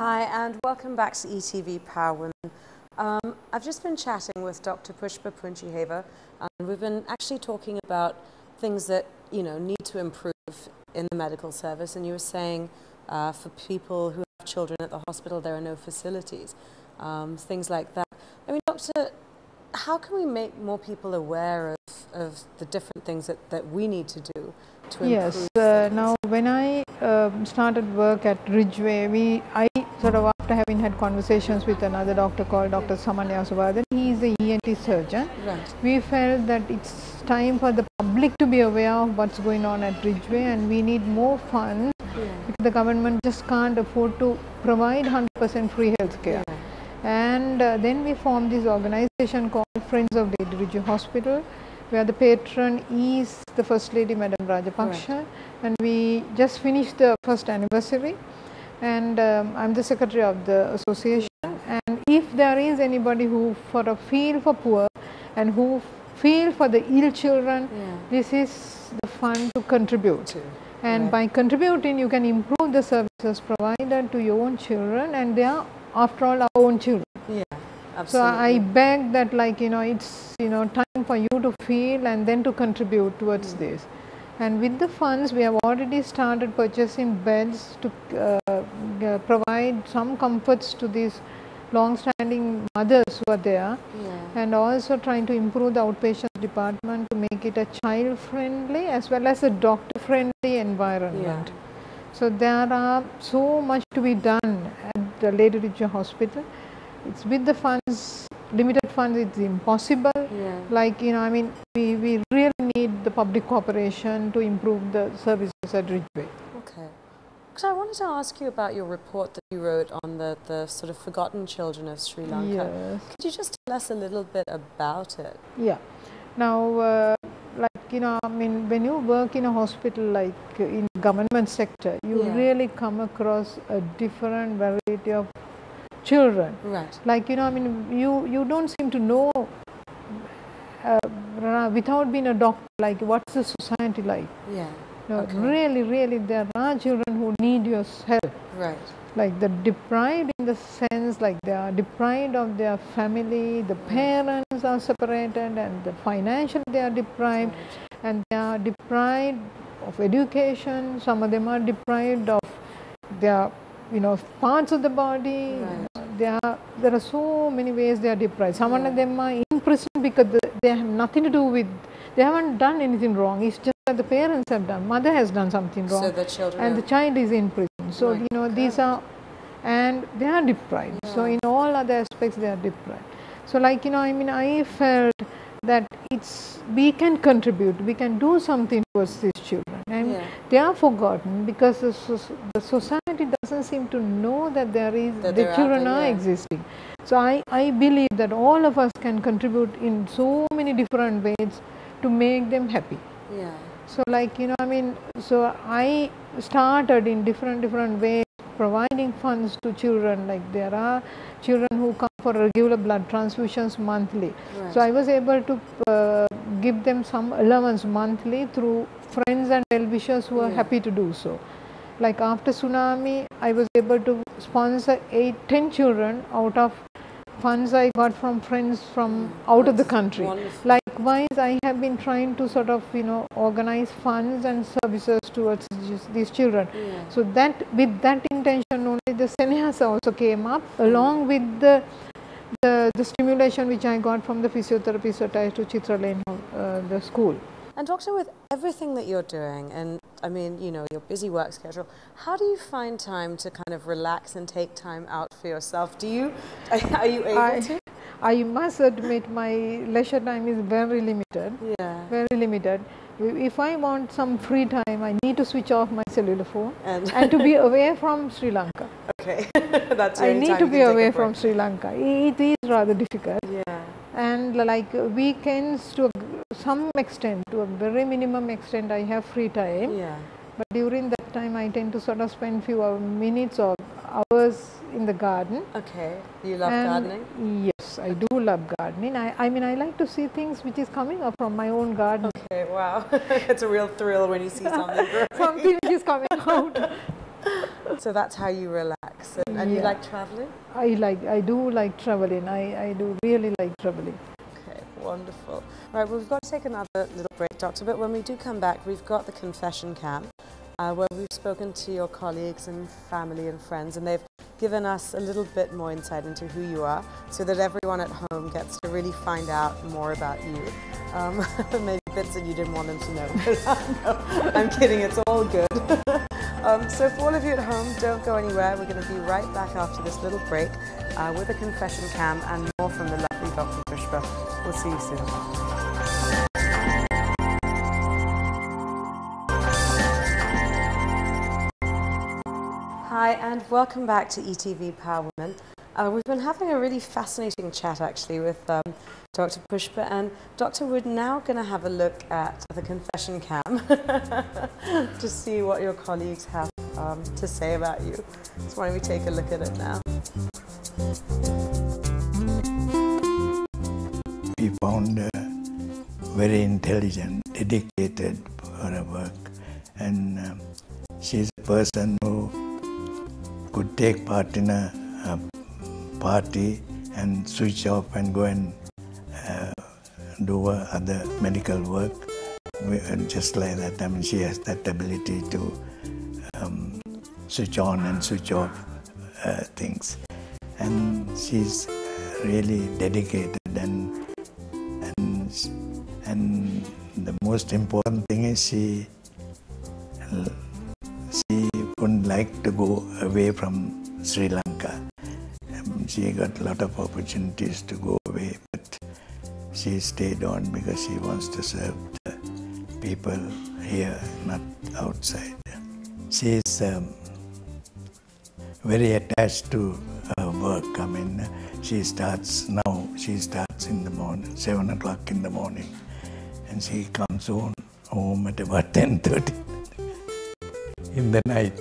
Hi, and welcome back to ETV Power Women. I've just been chatting with Dr. Pushpa Punchihewa, and we've been actually talking about things that need to improve in the medical service. And you were saying for people who have children at the hospital, there are no facilities, things like that. I mean, Doctor, how can we make more people aware of the different things that we need to do to improve? Yes. Now, when I started work at Ridgeway, I sort of, after having had conversations with another doctor called Dr. Samanya Subhadan, he is the ENT surgeon. Right. We felt that it's time for the public to be aware of what's going on at Ridgeway, and we need more funds because the government just can't afford to provide 100% free health care. Yeah. And then we formed this organization called Friends of Lady Ridgeway Hospital, where the patron is the First Lady Madam Rajapaksha. Right. And we just finished the first anniversary, and I'm the secretary of the association. And if there is anybody who sort of feel for poor and who feel for the ill children, this is the fund to contribute. And by contributing, you can improve the services provided to your own children, and they are, after all, our own children. Yeah, absolutely. So I beg that, it's time for you to feel and then to contribute towards this. And with the funds, we have already started purchasing beds to provide some comforts to these long-standing mothers who are there, and also trying to improve the outpatient department to make it a child-friendly as well as a doctor-friendly environment. So there are so much to be done at the Lady Ridgeway Hospital. It's with the funds, limited funds, it's impossible. We really need the public cooperation to improve the services at Ridgeway. Okay. So I wanted to ask you about your report that you wrote on the sort of forgotten children of Sri Lanka. Yes. Could you just tell us a little bit about it? Yeah. Now, when you work in a hospital, in government sector, you really come across a different variety of children. Right. You don't seem to know, without being a doctor, what's the society like. Really, there are children who need your help. Right. They're deprived in the sense, they are deprived of their family, the parents are separated, and the financially they are deprived, and they are deprived of education. Some of them are deprived of their, parts of the body. There are so many ways they are deprived. Some of them are in prison because they have nothing to do with, they haven't done anything wrong. It's just that the parents have done, mother has done something wrong. So the children and the child is in prison. So, these are, and they are deprived. So, in all other aspects, they are deprived. So, I felt that we can contribute, we can do something towards these children. And they are forgotten because the society doesn't seem to know that the children are existing. So, I believe that all of us can contribute in so many different ways to make them happy. So, so I started in different ways providing funds to children. There are children who come for regular blood transfusions monthly. So I was able to give them some allowance monthly through friends and well-wishers who are happy to do so. After tsunami, I was able to sponsor 10 children out of funds I got from friends from out of the country. Wonderful. Likewise, I have been trying to sort of, organize funds and services towards these children. So that, with that intention only, the Sannyasa also came up, along with the stimulation which I got from the physiotherapists attached to Chitra Lane, the school. And Doctor, with everything that you're doing, and your busy work schedule, how do you find time to kind of relax and take time out for yourself? Are you able to? I must admit my leisure time is very limited. Very limited. If I want some free time, I need to switch off my cellular phone and to be away from Sri Lanka. Okay, that's I need to be away from Sri Lanka. It is rather difficult. And weekends, to some extent, to a very minimum extent, I have free time. But during that time, I tend to sort of spend few minutes or hours in the garden. Okay, you love gardening? Yes, I do love gardening. I like to see things which is coming up from my own garden. Okay, wow. It's a real thrill when you see something growing. Something which is coming out. So that's how you relax. And you like traveling? I do like traveling. I do really like traveling. Okay, wonderful. Right, well, we've got to take another little break, Doctor, but when we do come back, we've got the confession cam, where we've spoken to your colleagues and family and friends, and they've given us a little bit more insight into who you are, so that everyone at home gets to really find out more about you. Maybe bits that you didn't want them to know. No, I'm kidding, it's all good. So for all of you at home, don't go anywhere. We're going to be right back after this little break with a confession cam and more from the lovely Dr. Pushpa. We'll see you soon. Hi, and welcome back to ETV Power Women. We've been having a really fascinating chat actually with Dr. Pushpa, and Doctor, we're now going to have a look at the confession cam to see what your colleagues have to say about you. So why don't we take a look at it now? We found her very intelligent, dedicated for her work, and she's a person who could take part in a party and switch off and go and do other medical work, just like that. I mean, she has that ability to switch on and switch off things, and she's really dedicated, and the most important thing is she wouldn't like to go away from Sri Lanka. She got a lot of opportunities to go away, but she stayed on because she wants to serve the people here, not outside. She is very attached to her work. I mean, she starts in the morning, 7 o'clock in the morning, and she comes home at about 10:30 in the night.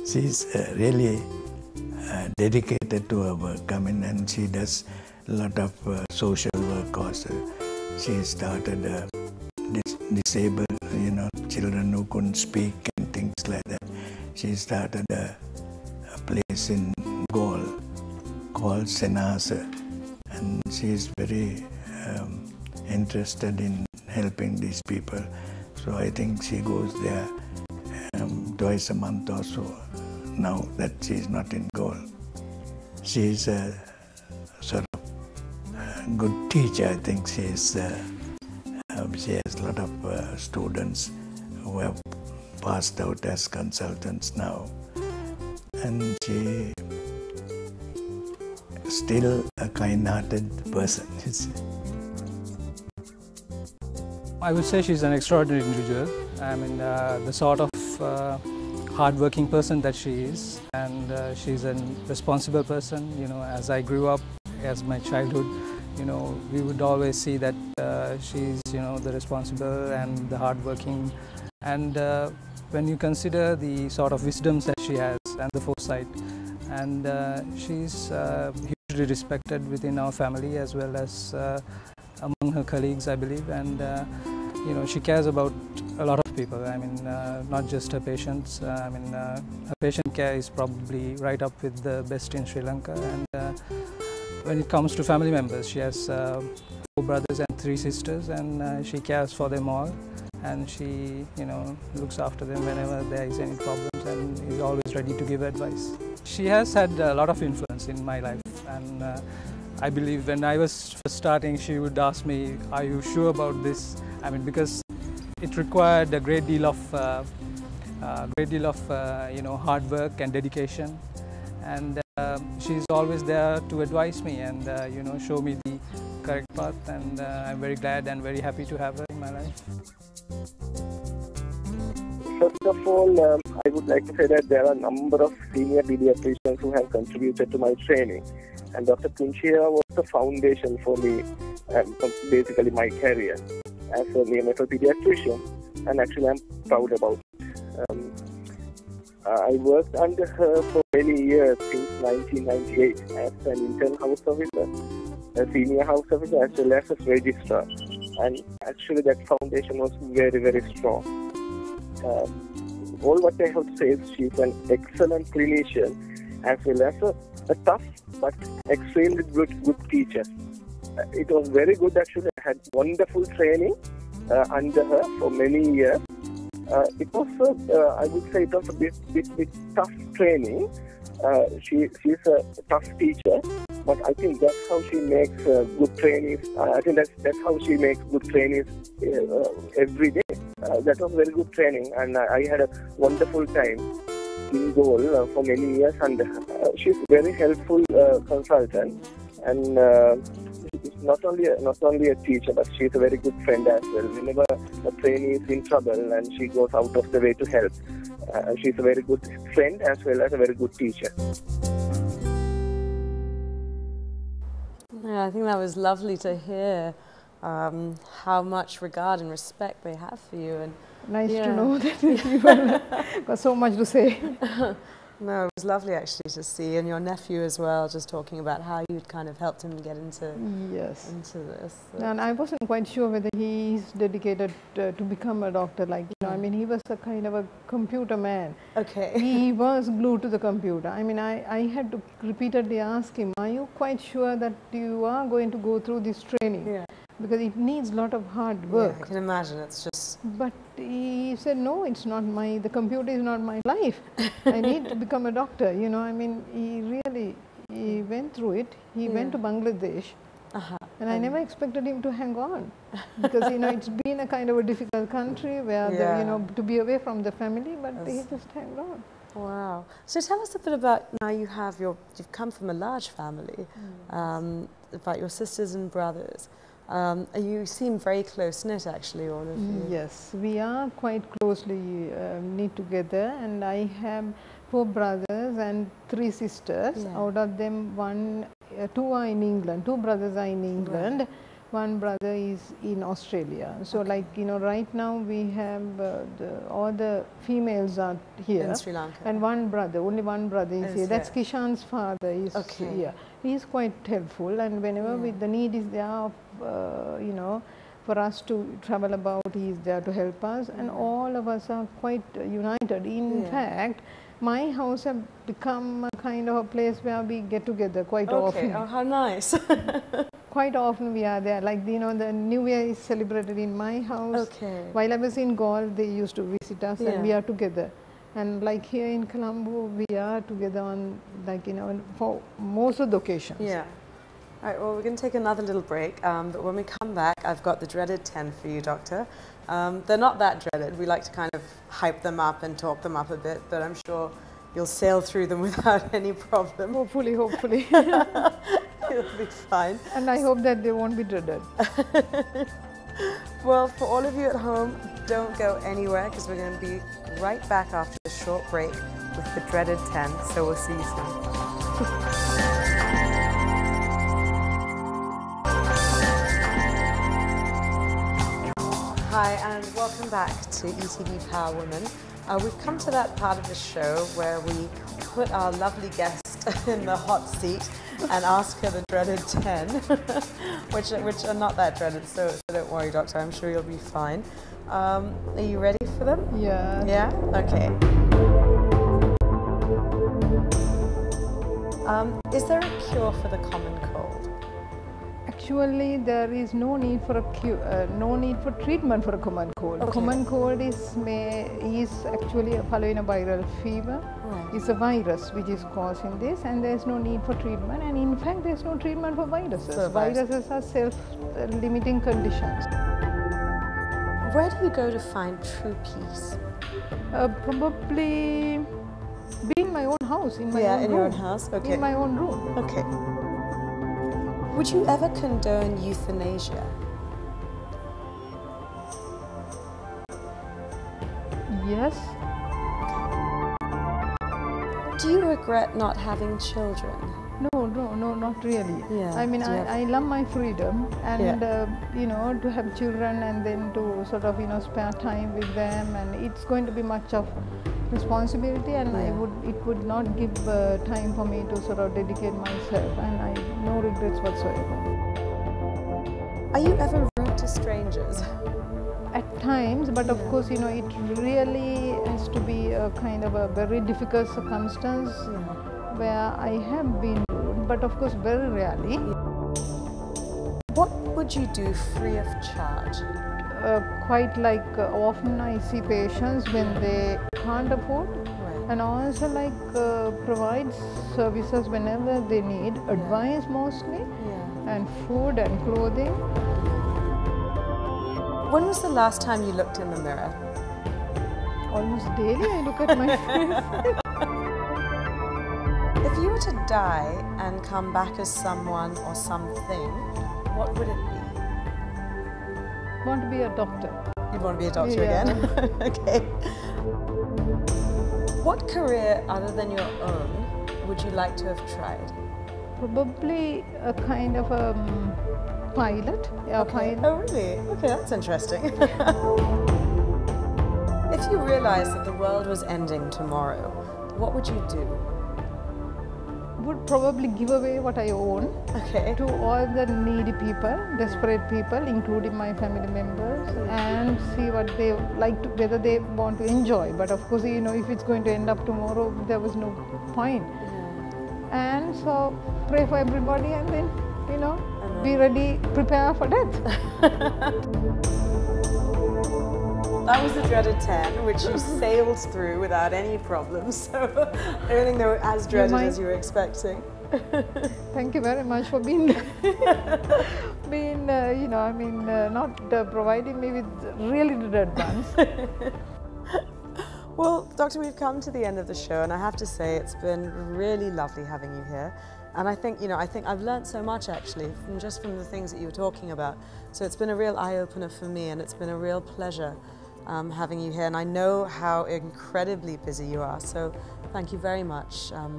She's really dedicated to her work. I mean, and she does a lot of social work also. She started disabled, children who couldn't speak and things like that. She started a place in Gaul called Senasa, and she is very interested in helping these people. So I think she goes there twice a month or so, now that she is not in Gaul. She is a sort of good teacher. I think she has a lot of students who have passed out as consultants now, and she is still a kind-hearted person. I would say she's an extraordinary individual. I mean, the sort of hard-working person that she is, and she's a responsible person. As I grew up, as my childhood, we would always see that she's, the responsible and the hard-working. And when you consider the sort of wisdoms that she has and the foresight, and she's hugely respected within our family as well as among her colleagues, I believe, and she cares about a lot of people. I mean, not just her patients. I mean, her patient care is probably right up with the best in Sri Lanka. And when it comes to family members, she has 4 brothers and 3 sisters, and she cares for them all. And she, looks after them whenever there is any problems, and is always ready to give advice. She has had a lot of influence in my life, and I believe when I was first starting, she would ask me, "Are you sure about this?" I mean, because it required a great deal of hard work and dedication, and she's always there to advise me and show me the correct path. And I'm very glad and very happy to have her in my life. First of all, I would like to say that there are a number of senior pediatricians who have contributed to my training, and Dr. Punchihewa was the foundation for me, basically my career as a neonatal pediatrician, and actually I'm proud about it. I worked under her for many years, since 1998, as an intern house officer, a senior house officer, as well as a registrar, and actually that foundation was very, very strong. all what I have to say is she's an excellent clinician as well as a tough but extremely good teacher. It was very good actually. I had wonderful training under her for many years. It was, I would say, it was a bit tough training. She's a tough teacher, but I think that's how she makes good trainees. I think that's how she makes good trainees every day. That was very good training, and I had a wonderful time in Goal for many years under her. She's a very helpful consultant, and not only a teacher, but she's a very good friend as well. Whenever a trainee is in trouble, and she goes out of the way to help. She's a very good friend as well as a very good teacher. Yeah, I think that was lovely to hear how much regard and respect they have for you. And nice to know that you got so much to say. No, it was lovely actually to see, and your nephew as well, just talking about how you'd kind of helped him get into this. And I wasn't quite sure whether he's dedicated to become a doctor. Like, you know, I mean, he was a kind of a computer man. Okay. He was glued to the computer. I mean, I had to repeatedly ask him, are you quite sure that you are going to go through this training? Yeah. Because it needs a lot of hard work. Yeah, I can imagine. It's just... But he said, no, it's not the computer is not my life. I need to become a doctor. You know, I mean, he went through it. He went to Bangladesh. And I never expected him to hang on. Because, you know, it's been a kind of a difficult country where, you know, to be away from the family, but he just hanged on. Wow. So tell us a bit about, now you've come from a large family, about your sisters and brothers. You seem very close-knit actually, all of you. Yes, we are quite closely knit together, and I have 4 brothers and 3 sisters. Yeah. Out of them, 2 are in England, 2 brothers are in England. Right. 1 brother is in Australia. So like, you know, right now we have all the females are here. In Sri Lanka. And only one brother is here. That's Kishan's father is here. He is quite helpful, and whenever the need is there, you know, for us to travel about, he is there to help us, and all of us are quite united. In fact, my house has become a kind of a place where we get together quite often. Oh, how nice. Quite often we are there. Like, you know, the New Year is celebrated in my house. While I was in Gaul, they used to visit us, and we are together. And like here in Colombo, we are together on, like, you know, for most of the occasions. Yeah. All right, well, we're going to take another little break, but when we come back, I've got the dreaded 10 for you, Doctor. They're not that dreaded. We like to kind of hype them up and talk them up a bit, but I'm sure you'll sail through them without any problem. Hopefully. It'll be fine. And I hope that they won't be dreaded. Well, for all of you at home, don't go anywhere, because we're going to be right back after a short break with the dreaded 10, so we'll see you soon. Hi, and welcome back to ETV Power Women. We've come to that part of the show where we put our lovely guest in the hot seat and ask her the dreaded 10, which are not that dreaded, so don't worry, Doctor, I'm sure you'll be fine. Are you ready for them? Yeah. Yeah? Okay. Is there a cure for the common cold? Actually, there is no need for a cure, no need for treatment for a common cold. Common cold is actually following a viral fever. It's a virus which is causing this, and there is no need for treatment. And in fact, there is no treatment for viruses. So viruses are self-limiting conditions. Where do you go to find true peace? Probably be in my own house, in my own room. In your own house? Okay. In my own room. Okay. Would you ever condone euthanasia? Yes. Do you regret not having children? No, not really. Yeah. I mean, I love my freedom, and you know, to have children and then to sort of, you know, spare time with them, and it's going to be much of responsibility, and it would not give time for me to sort of dedicate myself, and no regrets whatsoever. Are you ever rude to strangers? At times, but of course, you know, it really has to be a kind of a very difficult circumstance where I have been rude, but of course very rarely. What would you do free of charge? Quite like often I see patients when they can't afford, and also like provide services whenever they need, advice mostly, and food and clothing. When was the last time you looked in the mirror? Almost daily I look at my face. If you were to die and come back as someone or something, what would it be? I want to be a doctor. You want to be a doctor again? Okay. What career other than your own would you like to have tried? Probably a kind of a pilot. Yeah, Okay. pilot. Oh really? Okay, that's interesting. If you realized that the world was ending tomorrow, what would you do? Would probably give away what I own Okay. to all the needy people, desperate people, including my family members, and see what they like to, whether they want to enjoy. But of course, you know, if it's going to end up tomorrow, there was no point. And so pray for everybody, and then, you know, be ready, prepare for death. That was the dreaded 10, which you sailed through without any problems. So I don't think they were as dreaded as you were expecting. Thank you very much for being, you know, I mean, not providing me with really dread ones. Well, Doctor, we've come to the end of the show, and I have to say it's been really lovely having you here. And I think, you know, I've learned so much actually from the things that you were talking about. So it's been a real eye-opener for me, and it's been a real pleasure having you here. And I know how incredibly busy you are. So thank you very much for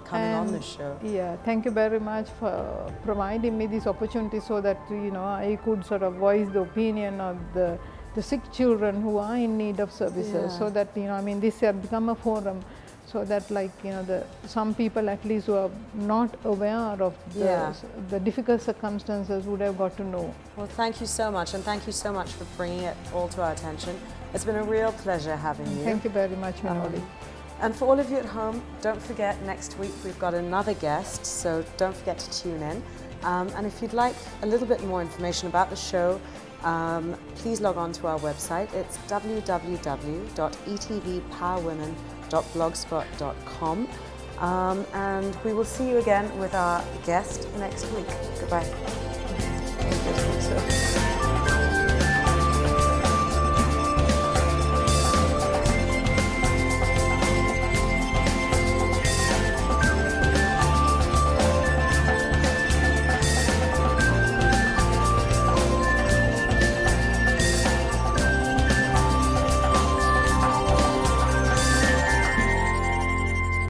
coming on this show. Yeah, thank you very much for providing me this opportunity so that, you know, I could sort of voice the opinion of the sick children who are in need of services, so that, you know, I mean, this has become a forum, so that, like, you know, some people at least who are not aware of the difficult circumstances would have got to know. Well, thank you so much, and thank you so much for bringing it all to our attention. It's been a real pleasure having you. Thank you very much, Minoli. And for all of you at home, don't forget next week we've got another guest, so don't forget to tune in. And if you'd like a little bit more information about the show, please log on to our website. It's www.etvpowerwomen.blogspot.com, and we will see you again with our guest next week. Goodbye.